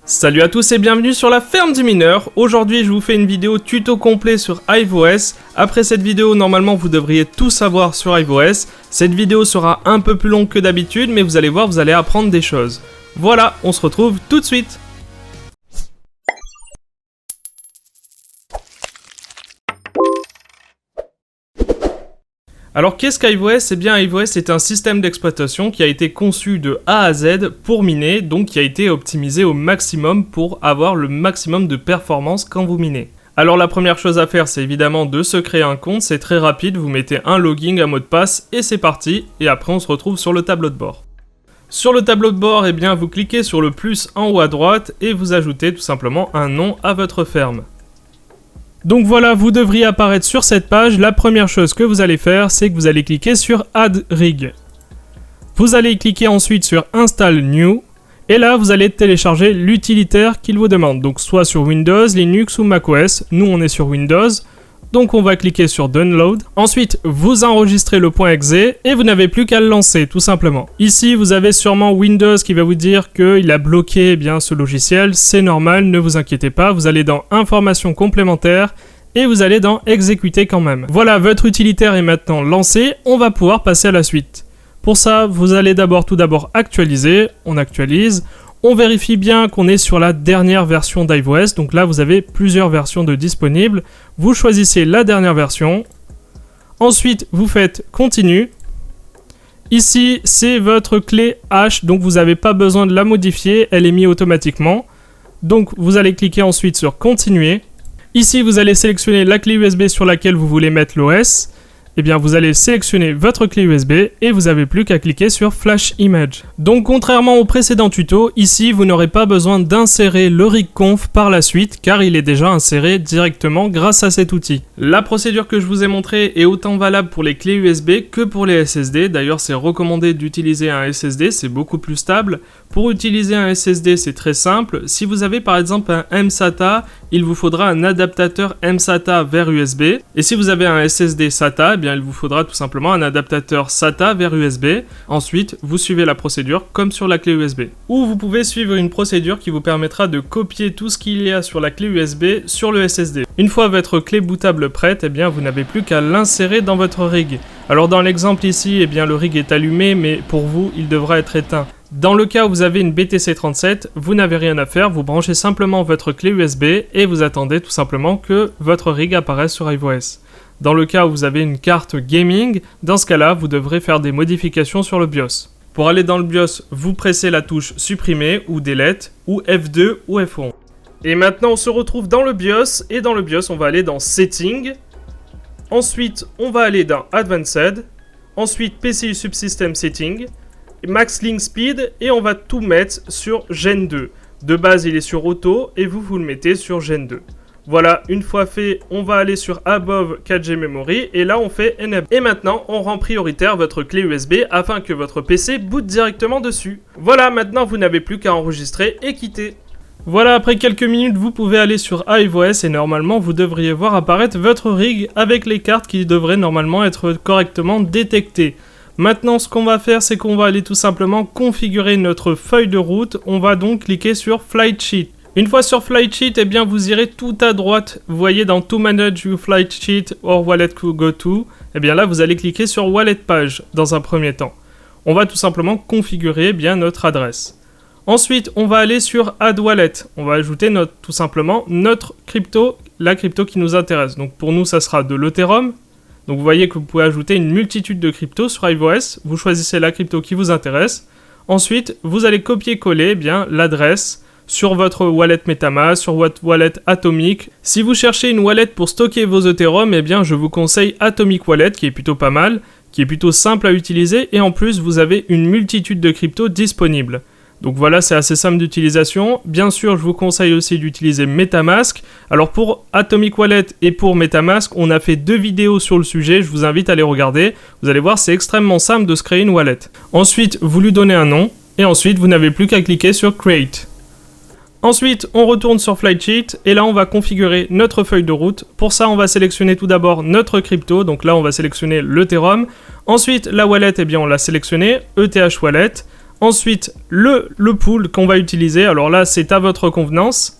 Salut à tous et bienvenue sur la ferme du mineur. Aujourd'hui je vous fais une vidéo tuto complet sur HiveOS. Après cette vidéo, normalement vous devriez tout savoir sur HiveOS. Cette vidéo sera un peu plus longue que d'habitude, mais vous allez voir, vous allez apprendre des choses. Voilà, on se retrouve tout de suite. Alors qu'est-ce qu'HiveOS ? Eh bien HiveOS est un système d'exploitation qui a été conçu de A à Z pour miner, donc qui a été optimisé au maximum pour avoir le maximum de performance quand vous minez. Alors la première chose à faire, c'est évidemment de se créer un compte, c'est très rapide, vous mettez un login, un mot de passe et c'est parti, et après on se retrouve sur le tableau de bord. Sur le tableau de bord, eh bien vous cliquez sur le plus en haut à droite et vous ajoutez tout simplement un nom à votre ferme. Donc voilà, vous devriez apparaître sur cette page. La première chose que vous allez faire, c'est que vous allez cliquer sur Add Rig. Vous allez cliquer ensuite sur Install New. Et là, vous allez télécharger l'utilitaire qu'il vous demande. Donc soit sur Windows, Linux ou macOS. Nous, on est sur Windows. Donc on va cliquer sur Download. Ensuite, vous enregistrez le .exe et vous n'avez plus qu'à le lancer, tout simplement. Ici, vous avez sûrement Windows qui va vous dire qu'il a bloqué ce logiciel. C'est normal, ne vous inquiétez pas. Vous allez dans Informations complémentaires et vous allez dans Exécuter quand même. Voilà, votre utilitaire est maintenant lancé. On va pouvoir passer à la suite. Pour ça, vous allez tout d'abord actualiser. On actualise. On vérifie bien qu'on est sur la dernière version d'HiveOS. Donc là, vous avez plusieurs versions de disponibles. Vous choisissez la dernière version. Ensuite, vous faites Continue. Ici, c'est votre clé H. Donc, vous n'avez pas besoin de la modifier. Elle est mise automatiquement. Donc, vous allez cliquer ensuite sur Continuer. Ici, vous allez sélectionner la clé USB sur laquelle vous voulez mettre l'OS. Eh bien, vous allez sélectionner votre clé USB et vous n'avez plus qu'à cliquer sur Flash Image. Donc, contrairement au précédent tuto, ici, vous n'aurez pas besoin d'insérer le rig.conf par la suite, car il est déjà inséré directement grâce à cet outil. La procédure que je vous ai montrée est autant valable pour les clés USB que pour les SSD. D'ailleurs, c'est recommandé d'utiliser un SSD, c'est beaucoup plus stable. Pour utiliser un SSD, c'est très simple. Si vous avez par exemple un mSATA, il vous faudra un adaptateur mSATA vers USB. Et si vous avez un SSD SATA, il vous faudra tout simplement un adaptateur SATA vers USB. Ensuite, vous suivez la procédure comme sur la clé USB. Ou vous pouvez suivre une procédure qui vous permettra de copier tout ce qu'il y a sur la clé USB sur le SSD. Une fois votre clé bootable prête, vous n'avez plus qu'à l'insérer dans votre rig. Alors dans l'exemple ici, le rig est allumé, mais pour vous, il devra être éteint. Dans le cas où vous avez une BTC37, vous n'avez rien à faire, vous branchez simplement votre clé USB et vous attendez tout simplement que votre rig apparaisse sur HiveOS. Dans le cas où vous avez une carte gaming, dans ce cas-là, vous devrez faire des modifications sur le BIOS. Pour aller dans le BIOS, vous pressez la touche Supprimer ou Delete ou F2 ou F11. Et maintenant, on se retrouve dans le BIOS et dans le BIOS, on va aller dans Settings. Ensuite, on va aller dans Advanced. Ensuite, PCI Subsystem Setting. Max Link Speed et on va tout mettre sur Gen 2. De base, il est sur Auto et vous le mettez sur Gen 2. Voilà, une fois fait, on va aller sur Above 4G Memory et là on fait Enable. Et maintenant, on rend prioritaire votre clé USB afin que votre PC boot directement dessus. Voilà, maintenant vous n'avez plus qu'à enregistrer et quitter. Voilà, après quelques minutes, vous pouvez aller sur HiveOS et normalement vous devriez voir apparaître votre rig avec les cartes qui devraient normalement être correctement détectées. Maintenant, ce qu'on va faire, c'est qu'on va aller tout simplement configurer notre feuille de route. On va donc cliquer sur Flight Sheet. Une fois sur Flight Sheet, vous irez tout à droite. Vous voyez dans To Manage Your Flight Sheet or Wallet Go To. Là, vous allez cliquer sur Wallet Page dans un premier temps. On va tout simplement configurer notre adresse. Ensuite, on va aller sur Add Wallet. On va ajouter tout simplement notre crypto, la crypto qui nous intéresse. Donc pour nous, ça sera de l'Ethereum. Donc vous voyez que vous pouvez ajouter une multitude de cryptos sur HiveOS. Vous choisissez la crypto qui vous intéresse. Ensuite, vous allez copier-coller l'adresse sur votre wallet MetaMask, sur votre wallet Atomic. Si vous cherchez une wallet pour stocker vos Ethereum, je vous conseille Atomic Wallet qui est plutôt pas mal, qui est plutôt simple à utiliser et en plus vous avez une multitude de cryptos disponibles. Donc voilà, c'est assez simple d'utilisation. Bien sûr, je vous conseille aussi d'utiliser MetaMask. Alors pour Atomic Wallet et pour MetaMask, on a fait 2 vidéos sur le sujet. Je vous invite à les regarder. Vous allez voir, c'est extrêmement simple de se créer une wallet. Ensuite, vous lui donnez un nom. Et ensuite, vous n'avez plus qu'à cliquer sur Create. Ensuite, on retourne sur Flight Sheet. Et là, on va configurer notre feuille de route. Pour ça, on va sélectionner tout d'abord notre crypto. Donc là, on va sélectionner l'Ethereum. Ensuite, la wallet, on l'a sélectionné, ETH Wallet. Ensuite, le pool qu'on va utiliser, alors là c'est à votre convenance.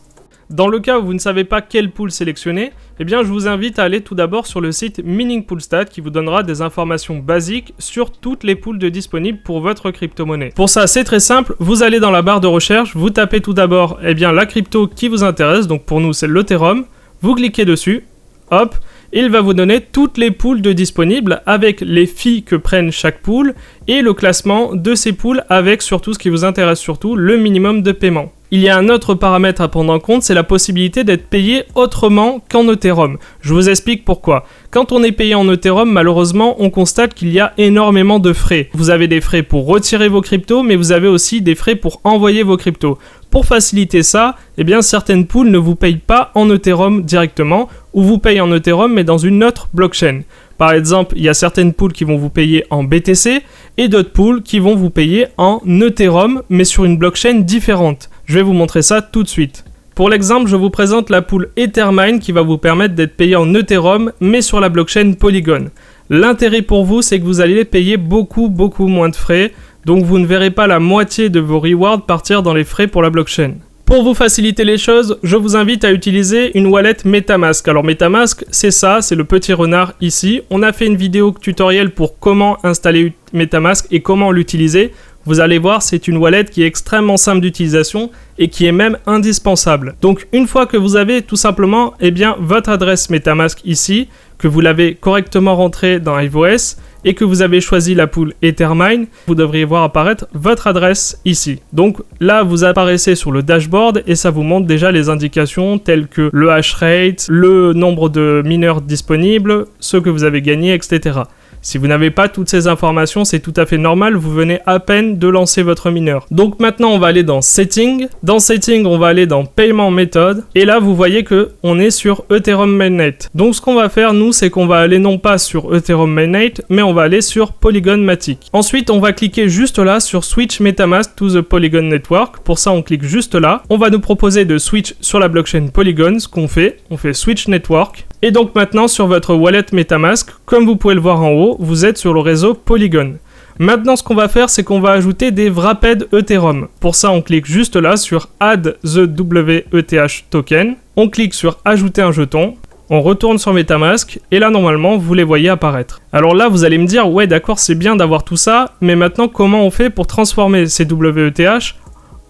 Dans le cas où vous ne savez pas quel pool sélectionner, eh bien je vous invite à aller tout d'abord sur le site MiningPoolStat qui vous donnera des informations basiques sur toutes les pools disponibles pour votre crypto-monnaie. Pour ça, c'est très simple, vous allez dans la barre de recherche, vous tapez tout d'abord la crypto qui vous intéresse, donc pour nous c'est l'Ethereum, vous cliquez dessus, hop, il va vous donner toutes les pools disponibles avec les fees que prennent chaque pool et le classement de ces pools avec surtout ce qui vous intéresse surtout, le minimum de paiement. Il y a un autre paramètre à prendre en compte, c'est la possibilité d'être payé autrement qu'en Ethereum. Je vous explique pourquoi. Quand on est payé en Ethereum, malheureusement, on constate qu'il y a énormément de frais. Vous avez des frais pour retirer vos cryptos, mais vous avez aussi des frais pour envoyer vos cryptos. Pour faciliter ça, eh bien certaines pools ne vous payent pas en Ethereum directement, ou vous payent en Ethereum mais dans une autre blockchain. Par exemple, il y a certaines pools qui vont vous payer en BTC et d'autres pools qui vont vous payer en Ethereum mais sur une blockchain différente. Je vais vous montrer ça tout de suite. Pour l'exemple, je vous présente la pool Ethermine qui va vous permettre d'être payé en Ethereum mais sur la blockchain Polygon. L'intérêt pour vous, c'est que vous allez payer beaucoup moins de frais, donc vous ne verrez pas la moitié de vos rewards partir dans les frais pour la blockchain. Pour vous faciliter les choses, je vous invite à utiliser une wallet MetaMask. Alors MetaMask, c'est ça, c'est le petit renard ici. On a fait une vidéo tutoriel pour comment installer MetaMask et comment l'utiliser. Vous allez voir, c'est une wallet qui est extrêmement simple d'utilisation et qui est même indispensable. Donc une fois que vous avez tout simplement votre adresse MetaMask ici, que vous l'avez correctement rentrée dans iOS et que vous avez choisi la pool Ethermine, vous devriez voir apparaître votre adresse ici. Donc là, vous apparaissez sur le dashboard et ça vous montre déjà les indications telles que le hash rate, le nombre de mineurs disponibles, ce que vous avez gagné, etc. Si vous n'avez pas toutes ces informations, c'est tout à fait normal, vous venez à peine de lancer votre mineur. Donc maintenant, on va aller dans Settings. Dans Settings, on va aller dans Payment Method. Et là, vous voyez que on est sur Ethereum Mainnet. Donc ce qu'on va faire, nous, c'est qu'on va aller non pas sur Ethereum Mainnet, mais on va aller sur Polygon Matic. Ensuite, on va cliquer juste là sur Switch MetaMask to the Polygon Network. Pour ça, on clique juste là. On va nous proposer de switch sur la blockchain Polygon, ce qu'on fait. On fait Switch Network. Et donc maintenant, sur votre wallet MetaMask, comme vous pouvez le voir en haut, vous êtes sur le réseau Polygon. Maintenant, ce qu'on va faire, c'est qu'on va ajouter des wrapped Ethereum. Pour ça, on clique juste là sur Add the WETH token. On clique sur Ajouter un jeton. On retourne sur MetaMask et là, normalement, vous les voyez apparaître. Alors là, vous allez me dire, ouais, d'accord, c'est bien d'avoir tout ça, mais maintenant, comment on fait pour transformer ces WETH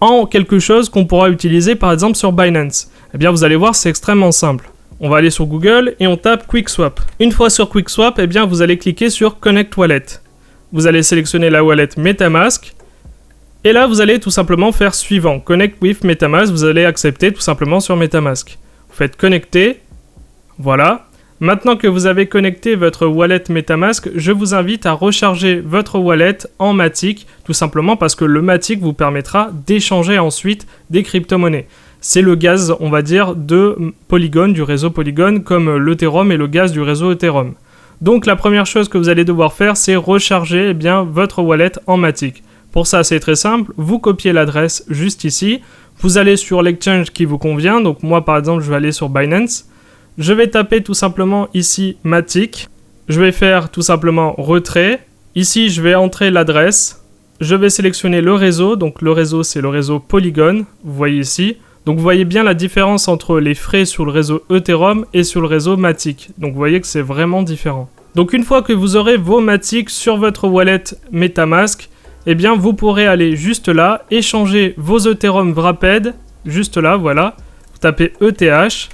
en quelque chose qu'on pourra utiliser, par exemple, sur Binance? Eh bien, vous allez voir, c'est extrêmement simple. On va aller sur Google et on tape QuickSwap. Une fois sur QuickSwap, eh bien, vous allez cliquer sur Connect Wallet. Vous allez sélectionner la wallet MetaMask. Et là, vous allez tout simplement faire suivant. Connect with MetaMask, vous allez accepter tout simplement sur MetaMask. Vous faites connecter. Voilà. Maintenant que vous avez connecté votre wallet MetaMask, je vous invite à recharger votre wallet en Matic, tout simplement parce que le Matic vous permettra d'échanger ensuite des crypto-monnaies. C'est le gaz, on va dire, de Polygon, du réseau Polygon, comme l'Ethereum et le gaz du réseau Ethereum. Donc la première chose que vous allez devoir faire, c'est recharger votre wallet en Matic. Pour ça, c'est très simple, vous copiez l'adresse juste ici, vous allez sur l'exchange qui vous convient, donc moi par exemple, je vais aller sur Binance. Je vais taper tout simplement ici Matic, je vais faire tout simplement retrait. Ici, je vais entrer l'adresse, je vais sélectionner le réseau, donc le réseau, c'est le réseau Polygon, vous voyez ici. Donc vous voyez bien la différence entre les frais sur le réseau Ethereum et sur le réseau Matic. Donc vous voyez que c'est vraiment différent. Donc une fois que vous aurez vos Matic sur votre wallet MetaMask, eh bien vous pourrez aller juste là, échanger vos Ethereum wrapped, juste là, voilà. Vous tapez ETH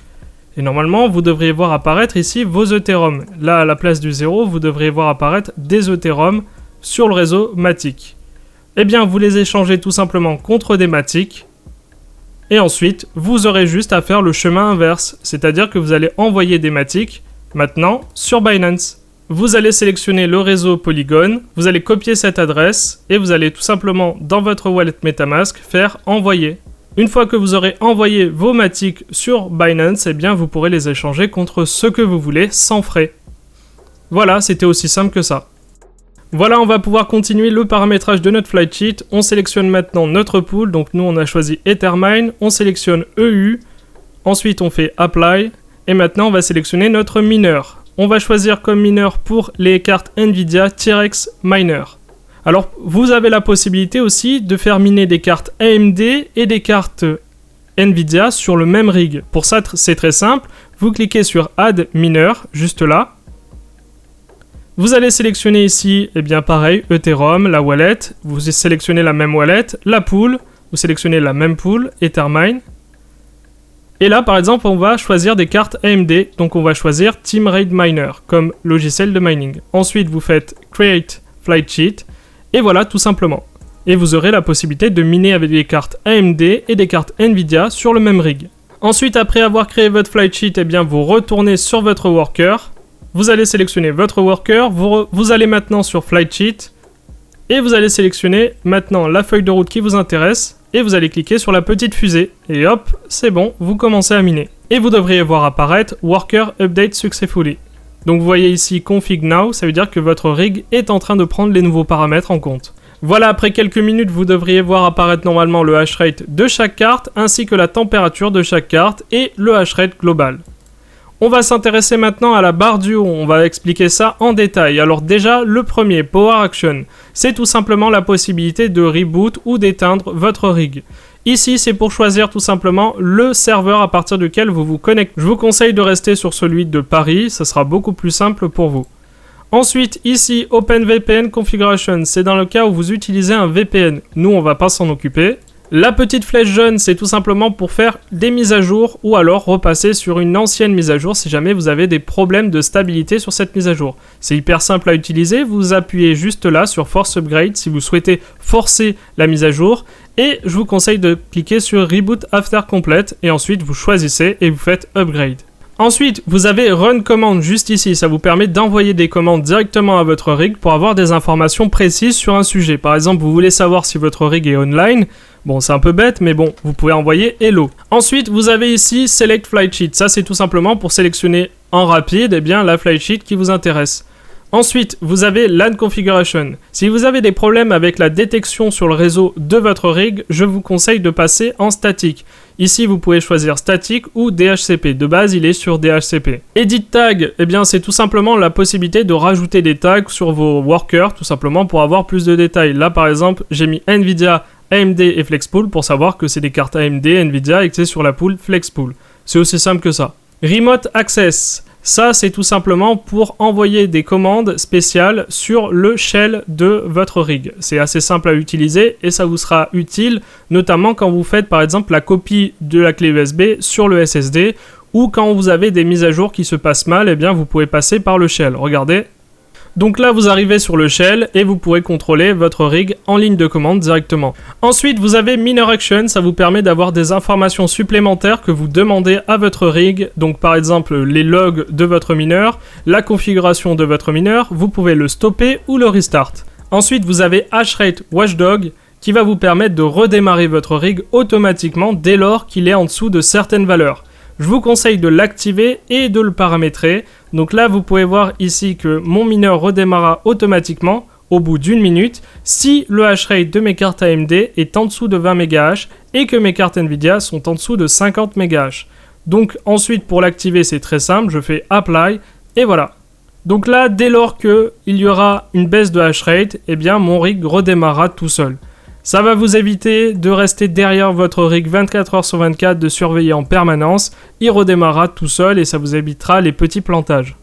et normalement vous devriez voir apparaître ici vos Ethereum. Là à la place du 0, vous devriez voir apparaître des Ethereum sur le réseau Matic. Eh bien vous les échangez tout simplement contre des Matic. Et ensuite, vous aurez juste à faire le chemin inverse, c'est-à-dire que vous allez envoyer des Matic, maintenant, sur Binance. Vous allez sélectionner le réseau Polygon, vous allez copier cette adresse, et vous allez tout simplement, dans votre wallet MetaMask, faire envoyer. Une fois que vous aurez envoyé vos Matic sur Binance, eh bien vous pourrez les échanger contre ce que vous voulez, sans frais. Voilà, c'était aussi simple que ça. Voilà, on va pouvoir continuer le paramétrage de notre flight sheet. On sélectionne maintenant notre pool. Donc nous, on a choisi Ethermine. On sélectionne EU. Ensuite, on fait Apply. Et maintenant, on va sélectionner notre mineur. On va choisir comme mineur pour les cartes NVIDIA T-Rex Miner. Alors, vous avez la possibilité aussi de faire miner des cartes AMD et des cartes Nvidia sur le même rig. Pour ça, c'est très simple. Vous cliquez sur Add Miner, juste là. Vous allez sélectionner ici, eh bien pareil, Ethereum, la wallet. Vous sélectionnez la même wallet, la pool. Vous sélectionnez la même pool, Ethermine. Et là, par exemple, on va choisir des cartes AMD. Donc, on va choisir Team Raid Miner comme logiciel de mining. Ensuite, vous faites Create Flight Sheet. Et voilà, tout simplement. Et vous aurez la possibilité de miner avec des cartes AMD et des cartes Nvidia sur le même rig. Ensuite, après avoir créé votre flight sheet, eh bien, vous retournez sur votre worker. Vous allez sélectionner votre worker. Vous allez maintenant sur flight sheet. Et vous allez sélectionner maintenant la feuille de route qui vous intéresse. Et vous allez cliquer sur la petite fusée. Et hop, c'est bon, vous commencez à miner. Et vous devriez voir apparaître Worker Update Successfully. Donc vous voyez ici Config Now, ça veut dire que votre rig est en train de prendre les nouveaux paramètres en compte. Voilà, après quelques minutes, vous devriez voir apparaître normalement le hash rate de chaque carte, ainsi que la température de chaque carte et le hash rate global. On va s'intéresser maintenant à la barre du haut, on va expliquer ça en détail. Alors déjà, le premier, Power Action, c'est tout simplement la possibilité de reboot ou d'éteindre votre rig. Ici, c'est pour choisir tout simplement le serveur à partir duquel vous vous connectez. Je vous conseille de rester sur celui de Paris, ça sera beaucoup plus simple pour vous. Ensuite, ici, OpenVPN Configuration, c'est dans le cas où vous utilisez un VPN. Nous, on va pas s'en occuper. La petite flèche jaune, c'est tout simplement pour faire des mises à jour ou alors repasser sur une ancienne mise à jour si jamais vous avez des problèmes de stabilité sur cette mise à jour. C'est hyper simple à utiliser, vous appuyez juste là sur Force Upgrade si vous souhaitez forcer la mise à jour et je vous conseille de cliquer sur Reboot After Complete et ensuite vous choisissez et vous faites Upgrade. Ensuite, vous avez Run Command juste ici, ça vous permet d'envoyer des commandes directement à votre rig pour avoir des informations précises sur un sujet. Par exemple, vous voulez savoir si votre rig est online, bon c'est un peu bête mais bon, vous pouvez envoyer Hello. Ensuite, vous avez ici Select Flight Sheet, ça c'est tout simplement pour sélectionner en rapide eh bien, la flight sheet qui vous intéresse. Ensuite, vous avez LAN Configuration. Si vous avez des problèmes avec la détection sur le réseau de votre rig, je vous conseille de passer en statique. Ici, vous pouvez choisir statique ou DHCP. De base, il est sur DHCP. Edit Tag, eh bien, c'est tout simplement la possibilité de rajouter des tags sur vos workers, tout simplement pour avoir plus de détails. Là, par exemple, j'ai mis Nvidia, AMD et Flexpool pour savoir que c'est des cartes AMD, Nvidia et que c'est sur la pool Flexpool. C'est aussi simple que ça. Remote Access. Ça, c'est tout simplement pour envoyer des commandes spéciales sur le shell de votre rig. C'est assez simple à utiliser et ça vous sera utile, notamment quand vous faites par exemple la copie de la clé USB sur le SSD ou quand vous avez des mises à jour qui se passent mal, eh bien vous pouvez passer par le shell. Regardez. Donc là, vous arrivez sur le shell et vous pourrez contrôler votre rig en ligne de commande directement. Ensuite, vous avez Miner Action, ça vous permet d'avoir des informations supplémentaires que vous demandez à votre rig. Donc par exemple, les logs de votre mineur, la configuration de votre mineur, vous pouvez le stopper ou le restart. Ensuite, vous avez Hashrate Watchdog qui va vous permettre de redémarrer votre rig automatiquement dès lors qu'il est en dessous de certaines valeurs. Je vous conseille de l'activer et de le paramétrer. Donc là, vous pouvez voir ici que mon mineur redémarra automatiquement au bout d'une minute si le hash rate de mes cartes AMD est en dessous de 20 MHz et que mes cartes Nvidia sont en dessous de 50 MHz. Donc ensuite, pour l'activer, c'est très simple. Je fais Apply et voilà. Donc là, dès lors qu'il y aura une baisse de hash rate, eh bien mon rig redémarrera tout seul. Ça va vous éviter de rester derrière votre rig 24 h sur 24, de surveiller en permanence. Il redémarrera tout seul et ça vous évitera les petits plantages.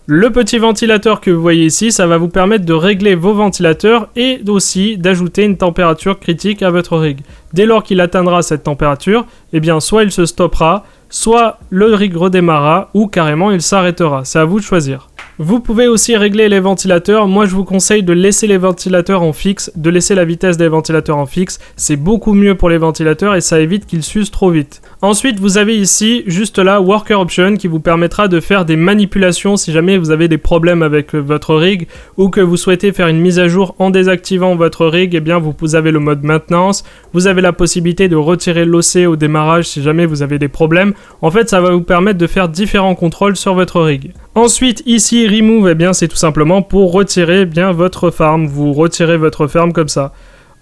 Le petit ventilateur que vous voyez ici, ça va vous permettre de régler vos ventilateurs et aussi d'ajouter une température critique à votre rig. Dès lors qu'il atteindra cette température, eh bien soit il se stoppera, soit le rig redémarrera ou carrément il s'arrêtera. C'est à vous de choisir. Vous pouvez aussi régler les ventilateurs. Moi, je vous conseille de laisser les ventilateurs en fixe, de laisser la vitesse des ventilateurs en fixe. C'est beaucoup mieux pour les ventilateurs et ça évite qu'ils s'usent trop vite. Ensuite, vous avez ici, juste là, Worker Option qui vous permettra de faire des manipulations si jamais vous avez des problèmes avec votre rig ou que vous souhaitez faire une mise à jour en désactivant votre rig. Eh bien, vous avez le mode maintenance. Vous avez la possibilité de retirer l'OC au démarrage si jamais vous avez des problèmes. En fait, ça va vous permettre de faire différents contrôles sur votre rig. Ensuite, ici, Remove, eh bien, c'est tout simplement pour retirer eh bien, votre farm. Vous retirez votre farm comme ça.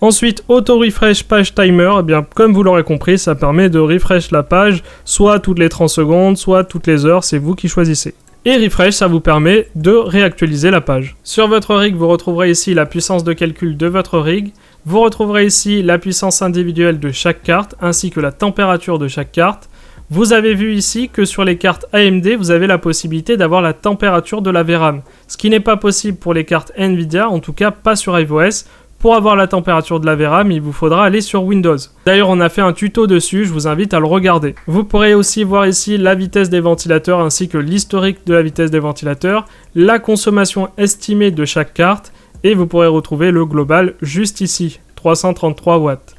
Ensuite, Auto Refresh Page Timer, eh bien, comme vous l'aurez compris, ça permet de refresh la page soit toutes les 30 secondes, soit toutes les heures, c'est vous qui choisissez. Et refresh, ça vous permet de réactualiser la page. Sur votre rig, vous retrouverez ici la puissance de calcul de votre rig. Vous retrouverez ici la puissance individuelle de chaque carte, ainsi que la température de chaque carte. Vous avez vu ici que sur les cartes AMD, vous avez la possibilité d'avoir la température de la VRAM. Ce qui n'est pas possible pour les cartes Nvidia, en tout cas pas sur iOS. Pour avoir la température de la VRAM, il vous faudra aller sur Windows. D'ailleurs, on a fait un tuto dessus, je vous invite à le regarder. Vous pourrez aussi voir ici la vitesse des ventilateurs ainsi que l'historique de la vitesse des ventilateurs, la consommation estimée de chaque carte, et vous pourrez retrouver le global juste ici, 333 watts.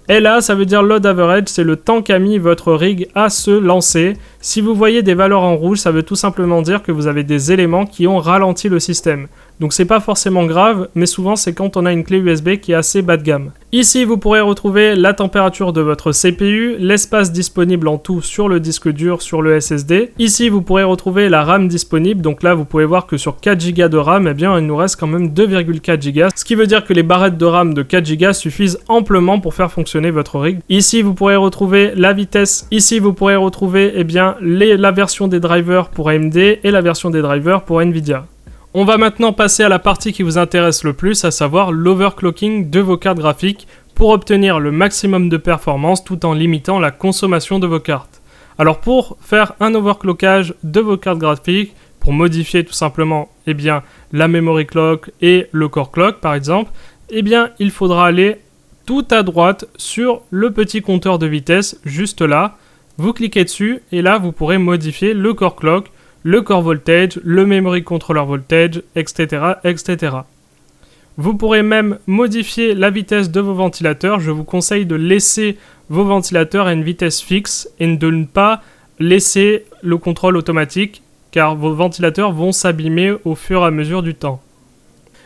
Et là, ça veut dire load average, c'est le temps qu'a mis votre rig à se lancer. Si vous voyez des valeurs en rouge, ça veut tout simplement dire que vous avez des éléments qui ont ralenti le système. Donc c'est pas forcément grave, mais souvent c'est quand on a une clé USB qui est assez bas de gamme. Ici, vous pourrez retrouver la température de votre CPU, l'espace disponible en tout sur le disque dur, sur le SSD. Ici, vous pourrez retrouver la RAM disponible. Donc là, vous pouvez voir que sur 4 Go de RAM, eh bien, il nous reste quand même 2,4 Go. Ce qui veut dire que les barrettes de RAM de 4 Go suffisent amplement pour faire fonctionner votre rig. Ici, vous pourrez retrouver la vitesse. Ici, vous pourrez retrouver eh bien, la version des drivers pour AMD et la version des drivers pour Nvidia. On va maintenant passer à la partie qui vous intéresse le plus, à savoir l'overclocking de vos cartes graphiques pour obtenir le maximum de performance tout en limitant la consommation de vos cartes. Alors pour faire un overclockage de vos cartes graphiques, pour modifier tout simplement eh bien, la memory clock et le core clock par exemple, eh bien, il faudra aller tout à droite sur le petit compteur de vitesse juste là. Vous cliquez dessus et là vous pourrez modifier le core clock, le core voltage, le memory controller voltage, etc., etc. Vous pourrez même modifier la vitesse de vos ventilateurs. Je vous conseille de laisser vos ventilateurs à une vitesse fixe et de ne pas laisser le contrôle automatique car vos ventilateurs vont s'abîmer au fur et à mesure du temps.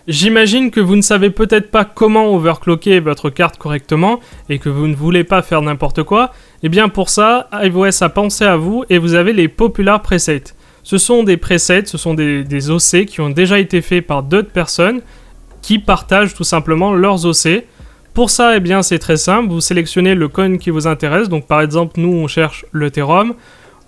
J'imagine que vous ne savez peut-être pas comment overclocker votre carte correctement et que vous ne voulez pas faire n'importe quoi. Et bien pour ça, iOS a pensé à vous et vous avez les Popular Presets. Ce sont des presets, ce sont des OC qui ont déjà été faits par d'autres personnes qui partagent tout simplement leurs OC. Pour ça, eh bien, c'est très simple. Vous sélectionnez le coin qui vous intéresse. Donc, par exemple, nous, on cherche l'Ethereum.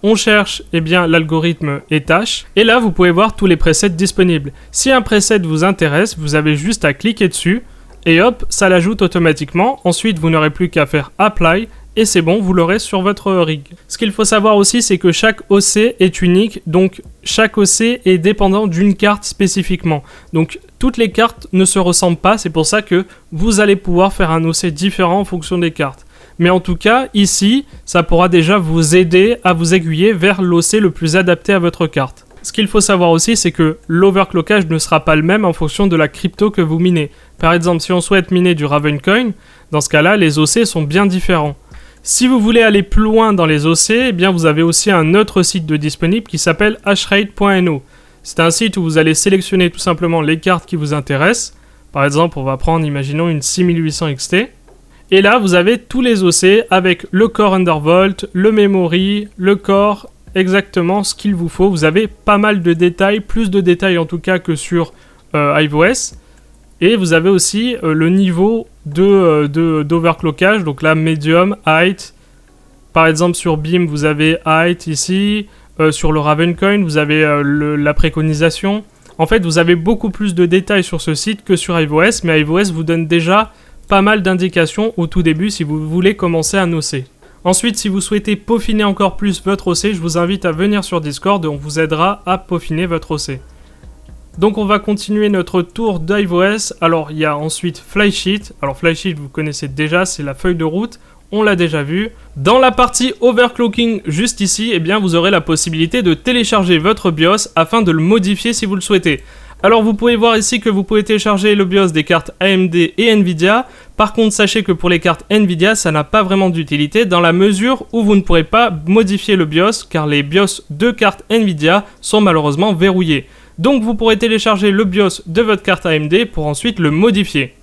On cherche eh bien, l'algorithme Etash. Et là, vous pouvez voir tous les presets disponibles. Si un preset vous intéresse, vous avez juste à cliquer dessus. Et hop, ça l'ajoute automatiquement. Ensuite, vous n'aurez plus qu'à faire Apply. Et c'est bon, vous l'aurez sur votre rig. Ce qu'il faut savoir aussi, c'est que chaque OC est unique, donc chaque OC est dépendant d'une carte spécifiquement. Donc toutes les cartes ne se ressemblent pas, c'est pour ça que vous allez pouvoir faire un OC différent en fonction des cartes. Mais en tout cas, ici, ça pourra déjà vous aider à vous aiguiller vers l'OC le plus adapté à votre carte. Ce qu'il faut savoir aussi, c'est que l'overclockage ne sera pas le même en fonction de la crypto que vous minez. Par exemple, si on souhaite miner du Ravencoin, dans ce cas-là, les OC sont bien différents. Si vous voulez aller plus loin dans les OC, eh bien vous avez aussi un autre site de disponible qui s'appelle hashrate.no. C'est un site où vous allez sélectionner tout simplement les cartes qui vous intéressent. Par exemple, on va prendre, imaginons, une 6800 XT. Et là, vous avez tous les OC avec le core undervolt, le memory, le core, exactement ce qu'il vous faut. Vous avez pas mal de détails, plus de détails en tout cas que sur iOS. Et vous avez aussi le niveau d'overclockage, donc là, medium, height. Par exemple, sur Beam, vous avez height ici. Sur le Ravencoin, vous avez la préconisation. En fait, vous avez beaucoup plus de détails sur ce site que sur iOS, mais iOS vous donne déjà pas mal d'indications au tout début si vous voulez commencer un OC. Ensuite, si vous souhaitez peaufiner encore plus votre OC, je vous invite à venir sur Discord et on vous aidera à peaufiner votre OC. Donc on va continuer notre tour d'iOS. Alors il y a ensuite Flysheet. Alors Flysheet vous connaissez déjà, c'est la feuille de route. On l'a déjà vu. Dans la partie overclocking juste ici, eh bien vous aurez la possibilité de télécharger votre BIOS afin de le modifier si vous le souhaitez. Alors vous pouvez voir ici que vous pouvez télécharger le BIOS des cartes AMD et Nvidia. Par contre, sachez que pour les cartes Nvidia, ça n'a pas vraiment d'utilité dans la mesure où vous ne pourrez pas modifier le BIOS car les BIOS de cartes Nvidia sont malheureusement verrouillés. Donc vous pourrez télécharger le BIOS de votre carte AMD pour ensuite le modifier.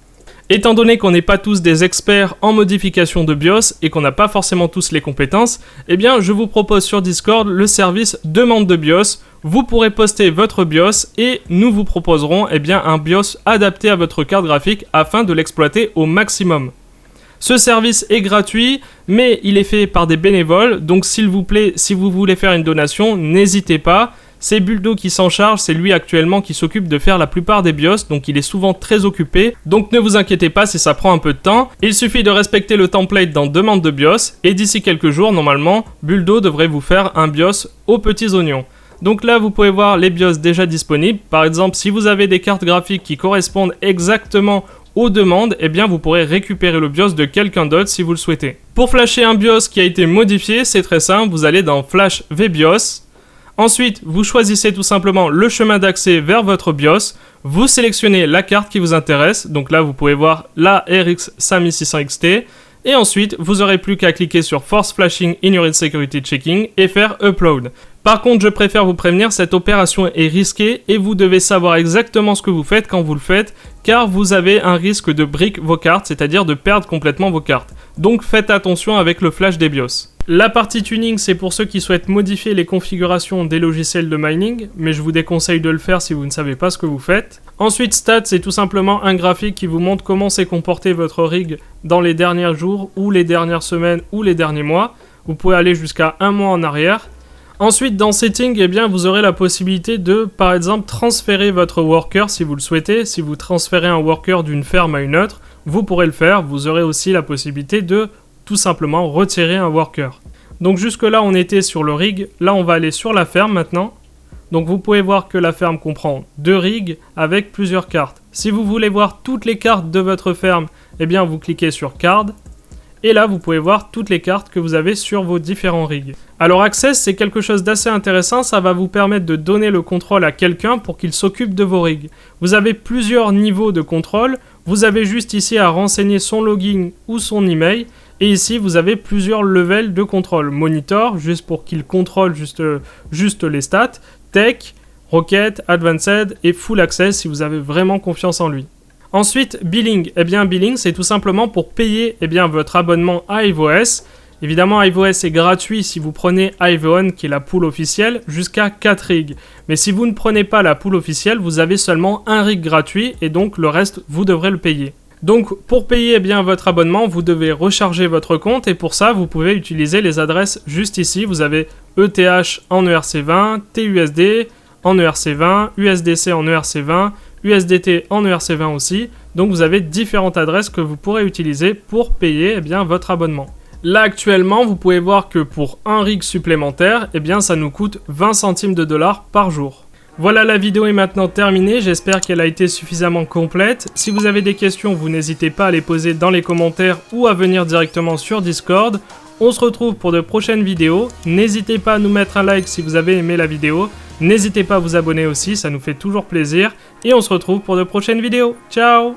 Étant donné qu'on n'est pas tous des experts en modification de BIOS et qu'on n'a pas forcément tous les compétences, eh bien je vous propose sur Discord le service demande de BIOS. Vous pourrez poster votre BIOS et nous vous proposerons eh bien, un BIOS adapté à votre carte graphique afin de l'exploiter au maximum. Ce service est gratuit, mais il est fait par des bénévoles, donc s'il vous plaît, si vous voulez faire une donation, n'hésitez pas. C'est Buldo qui s'en charge, c'est lui actuellement qui s'occupe de faire la plupart des BIOS, donc il est souvent très occupé. Donc ne vous inquiétez pas si ça prend un peu de temps. Il suffit de respecter le template dans demande de BIOS, et d'ici quelques jours, normalement, Buldo devrait vous faire un BIOS aux petits oignons. Donc là, vous pouvez voir les BIOS déjà disponibles. Par exemple, si vous avez des cartes graphiques qui correspondent exactement aux demandes, eh bien vous pourrez récupérer le BIOS de quelqu'un d'autre si vous le souhaitez. Pour flasher un BIOS qui a été modifié, c'est très simple, vous allez dans Flash VBIOS. Ensuite, vous choisissez tout simplement le chemin d'accès vers votre BIOS. Vous sélectionnez la carte qui vous intéresse. Donc là, vous pouvez voir la RX 5600 XT. Et ensuite, vous n'aurez plus qu'à cliquer sur Force Flashing Ignored Security Checking et faire Upload. Par contre, je préfère vous prévenir, cette opération est risquée et vous devez savoir exactement ce que vous faites quand vous le faites, car vous avez un risque de brick vos cartes, c'est-à-dire de perdre complètement vos cartes. Donc faites attention avec le flash des BIOS. La partie tuning, c'est pour ceux qui souhaitent modifier les configurations des logiciels de mining, mais je vous déconseille de le faire si vous ne savez pas ce que vous faites. Ensuite, Stats, c'est tout simplement un graphique qui vous montre comment s'est comporté votre rig dans les derniers jours, ou les dernières semaines, ou les derniers mois. Vous pouvez aller jusqu'à un mois en arrière. Ensuite, dans Settings, eh bien, vous aurez la possibilité de, par exemple, transférer votre worker si vous le souhaitez. Si vous transférez un worker d'une ferme à une autre, vous pourrez le faire. Vous aurez aussi la possibilité de tout simplement retirer un worker. Donc jusque là, on était sur le rig. Là, on va aller sur la ferme maintenant. Donc vous pouvez voir que la ferme comprend 2 rigs avec plusieurs cartes. Si vous voulez voir toutes les cartes de votre ferme, eh bien, vous cliquez sur Card. Et là, vous pouvez voir toutes les cartes que vous avez sur vos différents rigs. Alors Access, c'est quelque chose d'assez intéressant, ça va vous permettre de donner le contrôle à quelqu'un pour qu'il s'occupe de vos rigs. Vous avez plusieurs niveaux de contrôle, vous avez juste ici à renseigner son login ou son email, et ici vous avez plusieurs levels de contrôle. Monitor, juste pour qu'il contrôle juste les stats, Tech, Rocket, Advanced et Full Access si vous avez vraiment confiance en lui. Ensuite, Billing. Eh bien, Billing, c'est tout simplement pour payer votre abonnement à HiveOS. Évidemment, HiveOS est gratuit si vous prenez HiveOn, qui est la pool officielle, jusqu'à 4 rigs. Mais si vous ne prenez pas la pool officielle, vous avez seulement un rig gratuit et donc le reste, vous devrez le payer. Donc, pour payer votre abonnement, vous devez recharger votre compte et pour ça, vous pouvez utiliser les adresses juste ici. Vous avez ETH en ERC20, TUSD en ERC20, USDC en ERC20, USDT en ERC20 aussi, donc vous avez différentes adresses que vous pourrez utiliser pour payer votre abonnement. Là actuellement, vous pouvez voir que pour un rig supplémentaire, ça nous coûte 20 centimes de dollars par jour. Voilà, la vidéo est maintenant terminée, j'espère qu'elle a été suffisamment complète. Si vous avez des questions, vous n'hésitez pas à les poser dans les commentaires ou à venir directement sur Discord. On se retrouve pour de prochaines vidéos, n'hésitez pas à nous mettre un like si vous avez aimé la vidéo. N'hésitez pas à vous abonner aussi, ça nous fait toujours plaisir. Et on se retrouve pour de prochaines vidéos. Ciao!